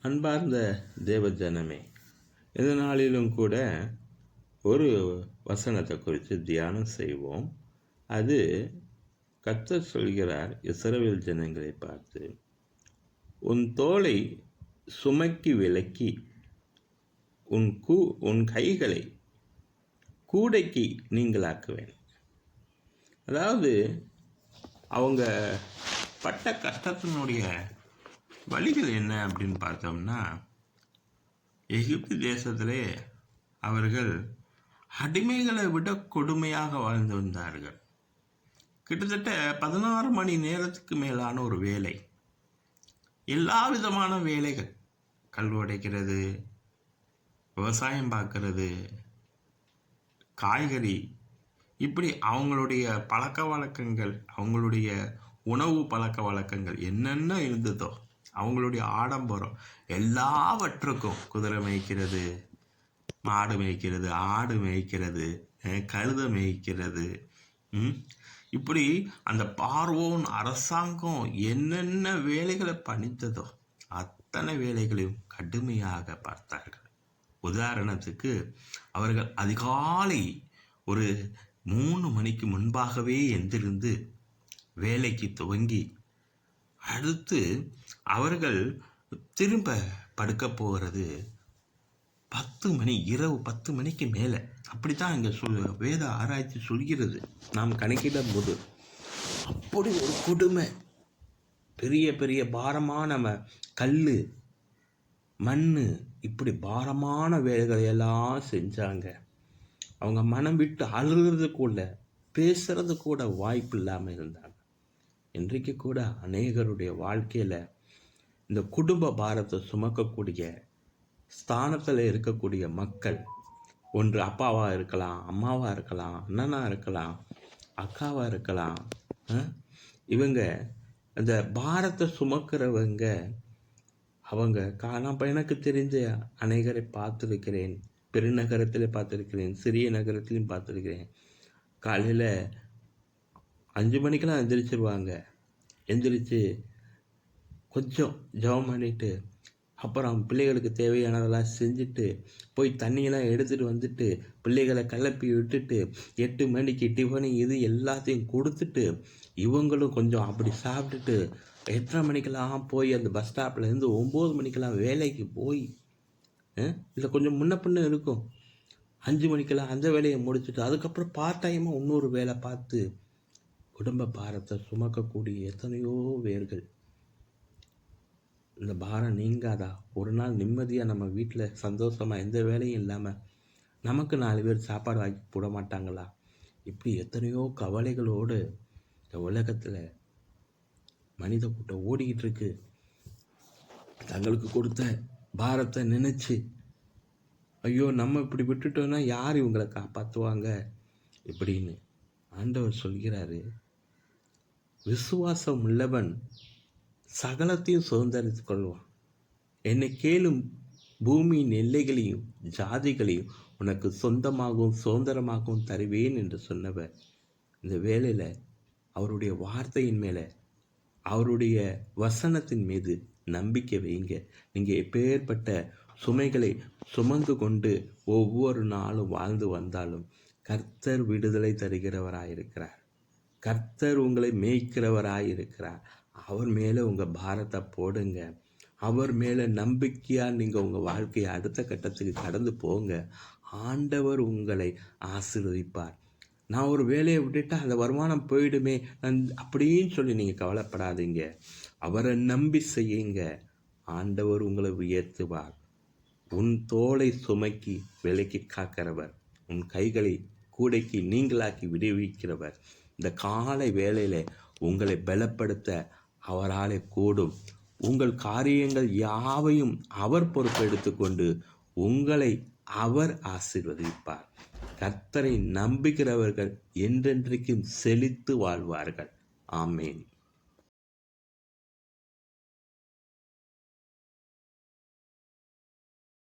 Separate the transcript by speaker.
Speaker 1: அன்பார்ந்த தேவஜனமே, இந்த நாளிலும் கூட ஒரு வசனத்தை குறித்து தியானம் செய்வோம். அது கர்த்தர் சொல்கிறார் இஸ்ரவேல் ஜனங்களை பார்த்து, உன் தோளை சுமக்கி விலக்கி உன் கைகளை கூடைக்கு நீங்களாக்குவேன். அதாவது அவங்க பட்ட கஷ்டத்தினுடைய வழிகள் என்ன அப்படின்னு பார்த்தோம்னா, எகிப்து தேசத்திலே அவர்கள் அடிமைகளை விட கொடுமையாக வாழ்ந்து வந்தார்கள். கிட்டத்தட்ட 16 மணி நேரத்துக்கு மேலான ஒரு வேலை, எல்லா விதமான வேலைகள், கல் உடைக்கிறது, விவசாயம் பார்க்கறது, காய்கறி, இப்படி அவங்களுடைய பழக்க வழக்கங்கள், அவங்களுடைய உணவு பழக்க வழக்கங்கள் என்னென்ன இருந்ததோ, அவங்களுடைய ஆடம்பரம் எல்லாவற்றுக்கும் குதிரை மேய்க்கிறது, மாடு மேய்க்கிறது, ஆடு மேய்க்கிறது, கழுதை மேய்க்கிறது, இப்படி அந்த பார்வோன் அரசாங்கம் என்னென்ன வேலைகளை பணித்ததோ அத்தனை வேலைகளையும் கடுமையாக பார்த்தார்கள். உதாரணத்துக்கு, அவர்கள் அதிகாலை ஒரு 3 மணிக்கு முன்பாகவே எந்திருந்து வேலைக்கு துவங்கி, அடுத்து அவர்கள் திரும்ப படுக்க போகிறது 10 மணி, இரவு 10 மணிக்கு மேலே. அப்படித்தான் இங்கே வேத ஆராய்ச்சி சொல்கிறது. நாம் கணக்கிடும் போது அப்படி ஒரு கொடுமை, பெரிய பெரிய பாரமான கல், மண், இப்படி பாரமான வேலைகளை எல்லாம் செஞ்சாங்க. அவங்க மனம் விட்டு அழுகிறது கூட, பேசுறது கூட வாய்ப்பு இல்லாமல் இருந்தாங்க. இன்றைக்கு கூட அநேகருடைய வாழ்க்கையில் இந்த குடும்ப பாரத்தை சுமக்கக்கூடிய ஸ்தானத்தில் இருக்கக்கூடிய மக்கள், ஒன்று அப்பாவாக இருக்கலாம், அம்மாவாக இருக்கலாம், அண்ணனாக இருக்கலாம், அக்காவாக இருக்கலாம், இவங்க அந்த பாரத்தை சுமக்கிறவங்க, அவங்க நான் எனக்கு தெரிஞ்ச அநேகரை பார்த்துருக்கிறேன். பெருநகரத்தில் பார்த்துருக்கிறேன், சிறிய நகரத்திலையும் பார்த்துருக்கிறேன். காலையில் 5 மணிக்கெல்லாம் எந்திரிச்சிருவாங்க. எந்திரிச்சு கொஞ்சம் ஜெபம் பண்ணிவிட்டு, அப்புறம் பிள்ளைகளுக்கு தேவையானதெல்லாம் செஞ்சுட்டு, போய் தண்ணியெல்லாம் எடுத்துகிட்டு வந்துட்டு, பிள்ளைகளை கிளப்பி விட்டுட்டு, 8 மணிக்கு டிஃபனு இது எல்லாத்தையும் கொடுத்துட்டு, இவங்களும் கொஞ்சம் அப்படி சாப்பிட்டுட்டு 8:30 மணிக்கெல்லாம் போய் அந்த பஸ் ஸ்டாப்லேருந்து 9 மணிக்கெல்லாம் வேலைக்கு போய், இல்லை கொஞ்சம் முன்ன பின்ன இருக்கும், 5 மணிக்கெல்லாம் அந்த வேலையை முடிச்சுட்டு, அதுக்கப்புறம் பார்ட் டைமாக இன்னொரு வேலை பார்த்து குடும்ப பாரத்தை சுமக்கக்கூடிய எத்தனையோ பேர்கள். இந்த பாரம் நீங்காதா? ஒரு நாள் நிம்மதியாக நம்ம வீட்டில் சந்தோஷமாக எந்த வேலையும் இல்லாமல் நமக்கு 4 பேர் சாப்பாடு வாங்கி போட மாட்டாங்களா? இப்படி எத்தனையோ கவலைகளோடு இந்த உலகத்தில் மனித கூட்டம் ஓடிக்கிட்டு இருக்கு. தங்களுக்கு கொடுத்த பாரத்தை நினைச்சு, ஐயோ நம்ம இப்படி விட்டுட்டோன்னா யார் இவங்களை காப்பாற்றுவாங்க இப்படின்னு ஆண்டவர் சொல்கிறாரு. விசுவாசம் உள்ளவன் சகலத்தையும் சுதந்திரித்து கொள்வான். என்னை கேளும், பூமியின் எல்லைகளையும் ஜாதிகளையும் உனக்கு சொந்தமாகவும் சுதந்திரமாகவும் தருவேன் என்று சொன்னவர், இந்த வேளையில் அவருடைய வார்த்தையின் மேலே, அவருடைய வசனத்தின் மீது நம்பிக்கை வைங்க. நீங்கள் எப்பேற்பட்ட சுமைகளை சுமந்து கொண்டு ஒவ்வொரு நாளும் வாழ்ந்து வந்தாலும் கர்த்தர் விடுதலை தருகிறவராயிருக்கிறார். கர்த்தர் உங்களை மேய்க்கிறவராயிருக்கிறார். அவர் மேலே உங்கள் பாரத்தை போடுங்க. அவர் மேலே நம்பிக்கையாக நீங்கள் உங்கள் வாழ்க்கையை அடுத்த கட்டத்துக்கு கடந்து போங்க. ஆண்டவர் உங்களை ஆசீர்வதிப்பார். நான் ஒரு வேலையை விட்டுட்டா அந்த வருமானம் போயிடுமே அப்படின்னு சொல்லி நீங்கள் கவலைப்படாதீங்க. அவரை நம்பி செய்யுங்க. ஆண்டவர் உங்களை உயர்த்துவார். உன் தோளை சுமக்கி விலைக்கு காக்கிறவர், உன் கைகளை கூடைக்கு நீங்களாக்கி விடுவிக்கிறவர். இந்த காலை வேளையில் உங்களை பலப்படுத்த அவராலே கூடும். உங்கள் காரியங்கள் யாவையும் அவர் பொறுப்பெடுத்து கொண்டு உங்களை அவர் ஆசீர்வதிப்பார். கர்த்தரை நம்புகிறவர்கள் என்றென்றைக்கும் செழித்து வாழ்வார்கள். ஆமேன்.